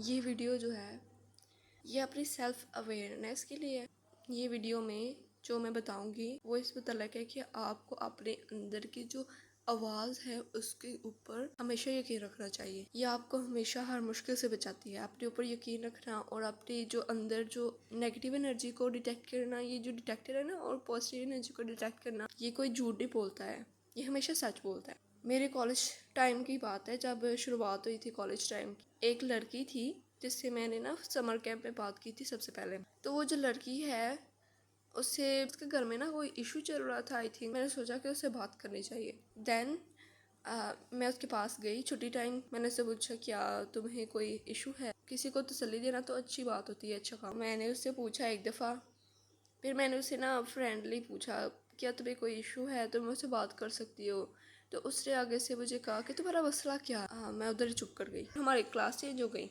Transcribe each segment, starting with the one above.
ये वीडियो जो है ये अपनी सेल्फ अवेयरनेस के लिए है। ये वीडियो में जो मैं बताऊंगी वो इस मुतल्लिक़ है कि आपको अपने अंदर की जो आवाज़ है उसके ऊपर हमेशा यकीन रखना चाहिए। ये आपको हमेशा हर मुश्किल से बचाती है। अपने ऊपर यकीन रखना और अपनी जो अंदर जो नेगेटिव एनर्जी को डिटेक्ट करना, ये जो डिटेक्टर है ना, और पॉजिटिव एनर्जी को डिटेक्ट करना, ये कोई झूठ नहीं बोलता है, ये हमेशा सच बोलता है। मेरे कॉलेज टाइम की बात है, जब शुरुआत हुई थी कॉलेज टाइम की। एक लड़की थी जिससे मैंने ना समर कैंप में बात की थी सबसे पहले। तो वो जो लड़की है उससे उसके घर में ना कोई इशू चल रहा था। आई थिंक मैंने सोचा कि उससे बात करनी चाहिए। देन मैं उसके पास गई छुट्टी टाइम। मैंने उससे पूछा क्या तुम्हें कोई इशू है। किसी को तसल्ली देना तो अच्छी बात होती है, अच्छा काम। मैंने उससे पूछा एक दफ़ा, फिर मैंने उससे ना फ्रेंडली पूछा क्या तुम्हें कोई इशू है, तुम मुझसे बात कर सकती हो। तो उसने आगे से मुझे कहा कि तुम्हारा मसला क्या। मैं उधर ही चुप कर गई। हमारी क्लास चेंज हो गई।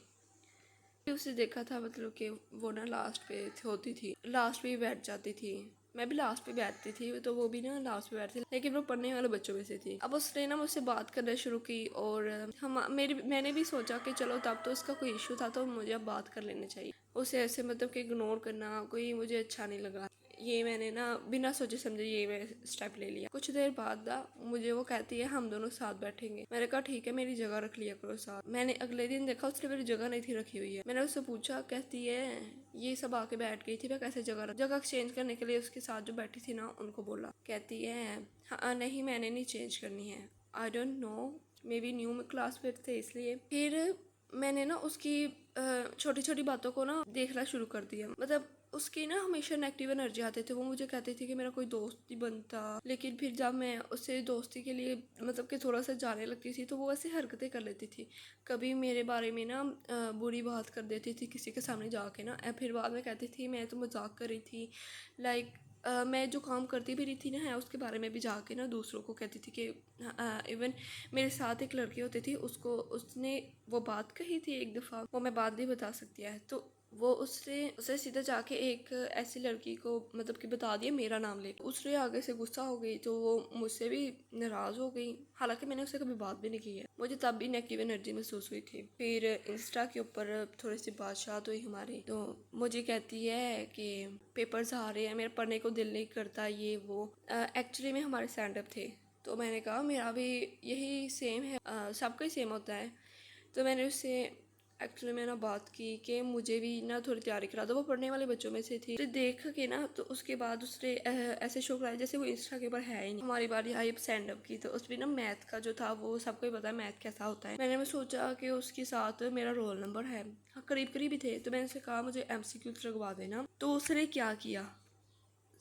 उसे देखा था, मतलब कि वो ना लास्ट पे होती थी, लास्ट पे ही बैठ जाती थी। मैं भी लास्ट पे बैठती थी, तो वो भी ना लास्ट पे बैठती थी, लेकिन वो पढ़ने वाले बच्चों में से थी। अब उसने ना मुझसे बात करना शुरू की और मैंने भी सोचा कि चलो तब तो उसका कोई इशू था तो मुझे अब बात कर लेना चाहिए। उसे ऐसे मतलब कि इग्नोर करना कोई मुझे अच्छा नहीं लगा। ये मैंने ना बिना सोचे समझे ये मैं स्टेप ले लिया। कुछ देर बाद मुझे वो कहती है हम दोनों साथ बैठेंगे। मैंने कहा ठीक है, मेरी जगह रख लिया करो साथ। मैंने अगले दिन देखा उसने मेरी जगह नहीं थी रखी हुई है। मैंने उससे पूछा, कहती है ये सब आके बैठ गई थी, मैं कैसे जगह एक्सचेंज करने के लिए उसके साथ जो बैठी थी ना उनको बोला। कहती है हाँ नहीं मैंने नहीं चेंज करनी है, I don't know, may be new class में थे इसलिए। फिर मैंने ना उसकी छोटी छोटी बातों को ना देखना शुरू कर दिया। मतलब उसकी ना हमेशा नेगेटिव एनर्जी आते थे। वो मुझे कहती थी कि मेरा कोई दोस्त नहीं बनता, लेकिन फिर जब मैं उससे दोस्ती के लिए मतलब कि थोड़ा सा जाने लगती थी तो वो ऐसी हरकतें कर लेती थी। कभी मेरे बारे में ना बुरी बात कर देती थी किसी के सामने जाके ना, फिर बाद में कहती थी मैं तो मजाक कर रही थी। लाइक मैं जो काम करती भी रही थी ना है उसके बारे में भी जाके ना दूसरों को कहती थी कि इवन मेरे साथ एक लड़की होती थी, उसको उसने वो बात कही थी एक दफ़ा, वो मैं बात नहीं बता सकती है। तो वो उससे सीधा जाके एक ऐसी लड़की को मतलब कि बता दिया मेरा नाम ले। उसने आगे से गुस्सा हो गई तो वो मुझसे भी नाराज़ हो गई। हालांकि मैंने उससे कभी बात भी नहीं की है। मुझे तब भी नेगेटिव एनर्जी महसूस हुई थी। फिर इंस्टा के ऊपर थोड़ी सी बातचीत हुई हमारी, तो मुझे कहती है कि पेपर्स आ रहे हैं, मेरा पढ़ने को दिल नहीं करता, ये वो। एक्चुअली में हमारे स्टैंड अप थे, तो मैंने कहा मेरा भी यही सेम है, सबका ही सेम होता है। तो मैंने उससे एक्चुअली में ना बात की कि मुझे भी ना थोड़ी तैयारी करा दो। वो पढ़ने वाले बच्चों में से थी। तो देख के ना तो उसके बाद उसने ऐसे शो कराया जैसे वो इंस्टा के ऊपर है ही नहीं। हमारी बारी आई स्टैंड अप की, तो उसमें ना मैथ का जो था वो सबको ही पता है मैथ कैसा होता है। मैंने सोचा कि उसके साथ मेरा रोल नंबर है, हाँ करीब करीब ही थे, तो मैंने उससे कहा मुझे MCQ लगवा देना। तो उसने क्या किया,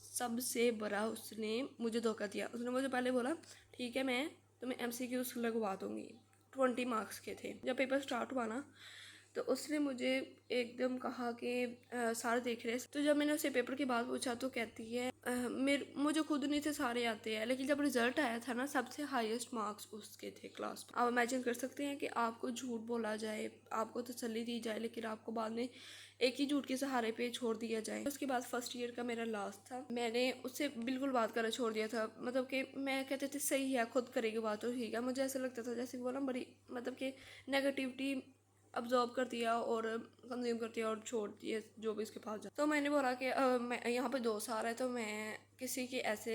सबसे बड़ा उसने मुझे धोखा दिया। उसने मुझे पहले बोला ठीक है मैं तुम्हें MCQ लगवा दूंगी। 20 मार्क्स के थे। जब पेपर स्टार्ट हुआ ना तो उसने मुझे एकदम कहा कि सारे देख रहे हैं। तो जब मैंने उसे पेपर की बात पूछा तो कहती है मुझे खुद नहीं थे सारे आते हैं, लेकिन जब रिजल्ट आया था ना सबसे हाईएस्ट मार्क्स उसके थे क्लास में। आप इमेजिन कर सकते हैं कि आपको झूठ बोला जाए, आपको तसल्ली दी जाए, लेकिन आपको बाद में एक ही झूठ के सहारे पे छोड़ दिया जाए। उसके बाद फर्स्ट ईयर का मेरा लास्ट था, मैंने उससे बिल्कुल बात करना छोड़ दिया था। मतलब कि मैं कहते थे सही है खुद करेगी बात तो ठीक है। मुझे ऐसा लगता था जैसे वो ना बड़ी मतलब कि नेगेटिविटी अब्जॉर्ब कर दिया और कंज्यूम कर दिया और छोड़ दिए जो भी उसके पास जा। तो मैंने बोला कि मैं यहाँ पे दोस्त आ रहा है तो मैं किसी के ऐसे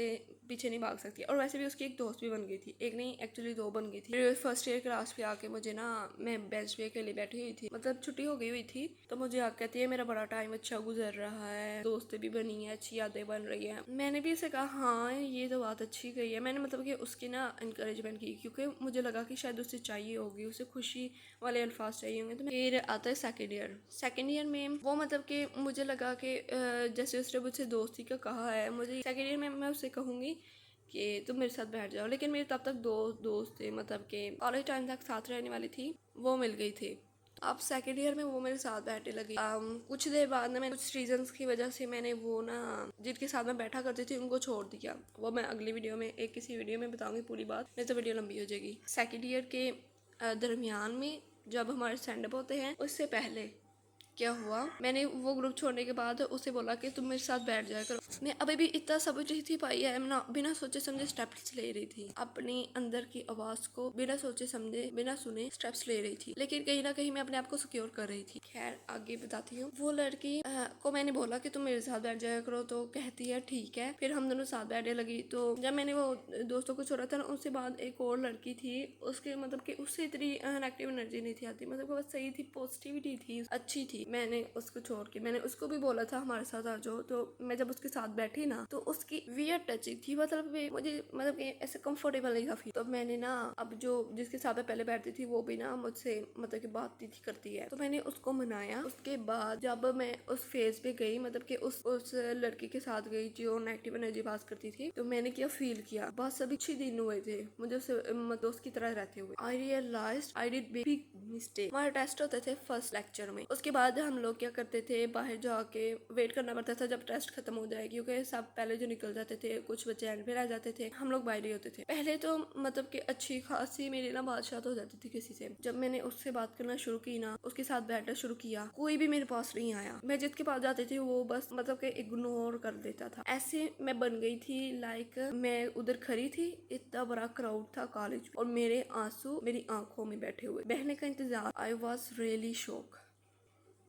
पीछे नहीं भाग सकती। और वैसे भी उसकी एक दोस्त भी बन गई थी, एक नहीं एक्चुअली 2 बन गई थी। फर्स्ट ईयर क्लास पे आके मुझे ना, मैं बेंच पे अकेले बैठी हुई थी, मतलब छुट्टी हो गई हुई थी, तो मुझे आके कहती है मेरा बड़ा टाइम अच्छा गुजर रहा है, दोस्तें भी बनी है, अच्छी यादें बन रही है। मैंने भी उसे कहा हाँ ये तो बात अच्छी गई है। मैंने मतलब कि उसकी ना इंकरेजमेंट की, क्योंकि मुझे लगा कि शायद उसे चाहिए होगी, उसे खुशी वाले अल्फाज चाहिए होंगे। तो फिर आता है सेकेंड ईयर में वो मतलब कि मुझे लगा कि जैसे उसने मुझसे दोस्ती का कहा है, मुझे सेकेंड ईयर में मैं उससे कहूँगी कि तुम मेरे साथ बैठ जाओ। लेकिन मेरे तब तक 2 दोस्त थे, मतलब कि कॉलेज टाइम तक साथ रहने वाली थी, वो मिल गई थी। अब सेकेंड ईयर में वो मेरे साथ बैठने लगी। कुछ देर बाद ना मैं कुछ रीजंस की वजह से मैंने वो ना जिनके साथ मैं बैठा करती थी उनको छोड़ दिया। वो मैं अगली वीडियो में किसी वीडियो में बताऊंगी पूरी बात, नहीं तो वीडियो लंबी हो जाएगी। सेकेंड ईयर के दरमियान में जब हमारे स्टैंड अप होते हैं उससे पहले क्या हुआ, मैंने वो ग्रुप छोड़ने के बाद उसे बोला कि तुम मेरे साथ बैठ जाया करो। मैं अभी भी इतना समझ रही थी पाई है, मैं बिना सोचे समझे स्टेप्स ले रही थी, अपनी अंदर की आवाज को बिना सोचे समझे बिना सुने स्टेप्स ले रही थी, लेकिन कहीं ना कहीं मैं अपने आप को सिक्योर कर रही थी। खैर आगे बताती हूँ। वो लड़की को मैंने बोला कि तुम मेरे साथ बैठ जाया करो, तो कहती है ठीक है। फिर हम दोनों साथ बैठने लगी। तो जब मैंने वो दोस्तों को छोड़ा था ना, उसके बाद एक और लड़की थी, उसके मतलब कि उससे इतनी नेगेटिव एनर्जी नहीं थी आती, मतलब वो सही थी, पॉजिटिविटी थी, अच्छी थी। मैंने उसको छोड़ के मैंने उसको भी बोला था हमारे साथ आ जाओ। तो मैं जब उसके साथ बैठी ना, तो उसकी वियर्ड टचिंग थी, मतलब मुझे मतलब कि ऐसे कंफर्टेबल नहीं था फील। तो मैंने ना अब जो जिसके साथ मैं पहले बैठती थी वो भी ना मुझसे मतलब कि बात नहीं करती है, तो मैंने उसको मनाया। उसके बाद जब मैं उस फेज पे गई, मतलब कि उस लड़की के साथ गई जो नेगेटिव एनर्जी पास करती थी, तो मैंने क्या फील किया, बस अभी 6 दिन हुए थे मुझे उससे दोस्त की तरह रहते हुए। I realised I did big mistake. हमारे टेस्ट होते थे फर्स्ट लेक्चर में, उसके बाद हम लोग क्या करते थे, बाहर जाके वेट करना पड़ता था जब टेस्ट खत्म हो जाए, क्योंकि सब पहले जो निकल जाते थे, कुछ बच्चे एंड पे रह जाते थे, हम लोग बाहर ही होते थे। पहले तो मतलब कि अच्छी खासी मेरी ना बातचीत हो जाती थी किसी से। जब मैंने उससे बात करना शुरू की ना, उसके साथ बैठना शुरू किया, कोई भी मेरे पास नहीं आया। मैं जिसके पास जाती थी वो बस मतलब कि इग्नोर कर देता था। ऐसे मैं बन गई थी लाइक मैं उधर खड़ी थी, इतना बड़ा क्राउड था कॉलेज और मेरे आंसू मेरी आंखों में बैठे हुए, बहने का इंतजार। आई वॉज रियली शॉक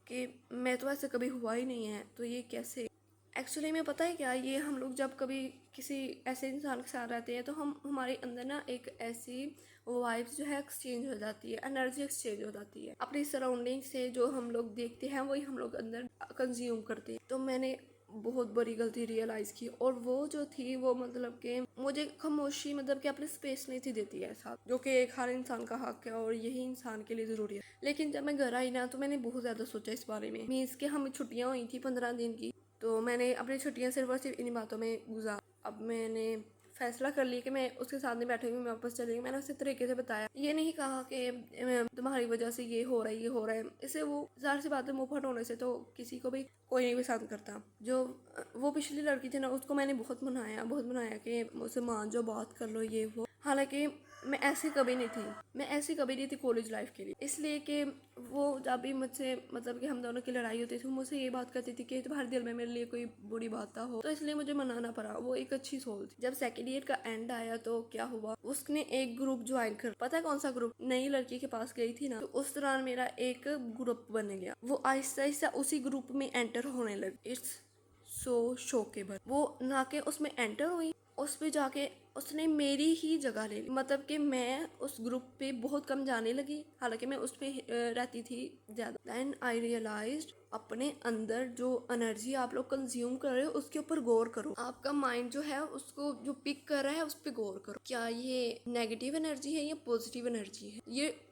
कि मैं तो ऐसे कभी हुआ ही नहीं है, तो ये कैसे। एक्चुअली में पता है क्या, ये हम लोग जब कभी किसी ऐसे इंसान के साथ रहते हैं तो हमारे अंदर ना एक ऐसी वाइब्स जो है एक्सचेंज हो जाती है, एनर्जी एक्सचेंज हो जाती है। अपनी सराउंडिंग से जो हम लोग देखते हैं वही हम लोग अंदर कंज्यूम करते हैं। तो मैंने बहुत बड़ी गलती रियलाइज़ की, और वो जो थी वो मतलब कि मुझे खामोशी मतलब कि अपनी स्पेस नहीं थी देती है साथ, जो कि एक हर इंसान का हक है और यही इंसान के लिए ज़रूरी है। लेकिन जब मैं घर आई ना, तो मैंने बहुत ज़्यादा सोचा इस बारे में। मीन्स कि हमें छुट्टियाँ हुई थी 15 दिन की, तो मैंने अपनी छुट्टियाँ सिर्फ और सिर्फ इन्हीं बातों में गुजार। अब मैंने फैसला कर लिया कि मैं उसके साथ नहीं बैठूंगी, मैं वापस चली। मैंने उसे तरीके से बताया, ये नहीं कहा कि तुम्हारी वजह से ये हो रहा है, ये हो रहा है। इससे वो ज़ाहिर सी बात है, मुँह फट होने से तो किसी को भी कोई नहीं पसंद करता। जो वो पिछली लड़की थी ना, उसको मैंने बहुत मनाया कि मुझसे मान जाओ, बात कर लो, ये वो। हालांकि मैं ऐसी कभी नहीं थी कॉलेज लाइफ के लिए, इसलिए कि वो जब भी मुझसे मतलब कि हम दोनों की लड़ाई होती थी, मुझसे ये बात करती थी कि तुम्हारे दिल में मेरे लिए कोई बुरी बात ना हो, तो इसलिए मुझे मनाना पड़ा। वो एक अच्छी सोल थी। जब सेकेंड ईयर का एंड आया तो क्या हुआ, उसने एक ग्रुप ज्वाइन कर, पता है कौन सा ग्रुप, नई लड़की के पास गई थी ना, तो उस दौरान मेरा एक ग्रुप बन गया। वो आहिस्ता आहिस्ता उसी ग्रुप में एंटर होने लगी। It's so shockable. वो ना के उसमें एंटर हुई, उस पे जाके उसने मेरी ही जगह ले ली। मतलब कि मैं उस ग्रुप पे बहुत कम जाने लगी, हालांकि मैं उस पे रहती थी ज़्यादा। देन आई रियलाइज्ड अपने अंदर जो एनर्जी आप लोग कंज्यूम कर रहे हो उसके ऊपर गौर करो। आपका माइंड जो है उसको जो पिक कर रहा है उस पर गौर करो, क्या ये नेगेटिव एनर्जी है या पॉजिटिव एनर्जी है।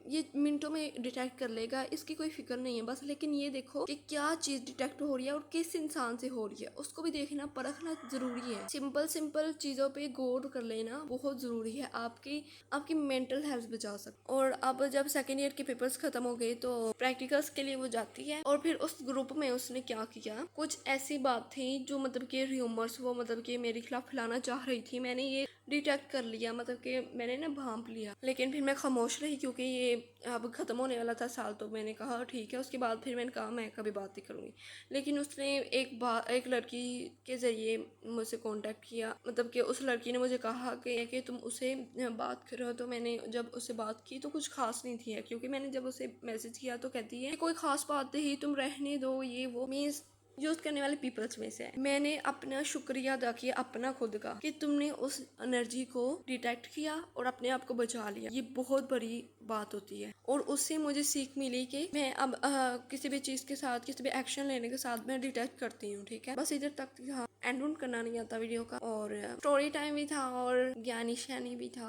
ये मिनटों में डिटेक्ट कर लेगा, इसकी कोई फिक्र नहीं है बस। लेकिन ये देखो कि क्या चीज़ डिटेक्ट हो रही है और किस इंसान से हो रही है, उसको भी देखना परखना जरूरी है। सिंपल चीज़ों पे गौर कर लेना बहुत ज़रूरी है, आपकी मेंटल हेल्थ बचा सकता। और अब जब सेकेंड ईयर के पेपर्स खत्म हो गए तो प्रैक्टिकल्स के लिए वो जाती है, और फिर उस ग्रुप में उसने क्या किया, कुछ ऐसी बात थी जो मतलब कि र्यूमर्स वो मतलब कि मेरे खिलाफ फैलाना चाह रही थी। मैंने ये डिटेक्ट कर लिया, मतलब कि मैंने ना भांप लिया, लेकिन फिर मैं खामोश रही क्योंकि ये अब ख़त्म होने वाला था साल। तो मैंने कहा ठीक है। उसके बाद फिर मैंने कहा मैं कभी बात नहीं करूँगी। लेकिन उसने एक लड़की के ज़रिए मुझसे कांटेक्ट किया, मतलब कि उस लड़की ने मुझे कहा कि तुम उसे बात करो। तो मैंने जब उससे बात की तो कुछ खास नहीं थी, क्योंकि मैंने जब उसे मैसेज किया तो कहती है कोई खास बात नहीं, तुम रहने दो, ये वो। मीन्स यूज़ करने वाले पीपल्स में से है। मैंने अपना शुक्रिया अदा किया अपना खुद का कि तुमने उस एनर्जी को डिटेक्ट किया और अपने आप को बचा लिया। ये बहुत बड़ी बात होती है, और उससे मुझे सीख मिली कि मैं अब किसी भी चीज़ के साथ, किसी भी एक्शन लेने के साथ मैं डिटेक्ट करती हूँ। ठीक है, बस इधर तक था, एंड ऑन करना नहीं आता वीडियो का। और स्टोरी टाइम भी था और ज्ञानी शैनी भी था।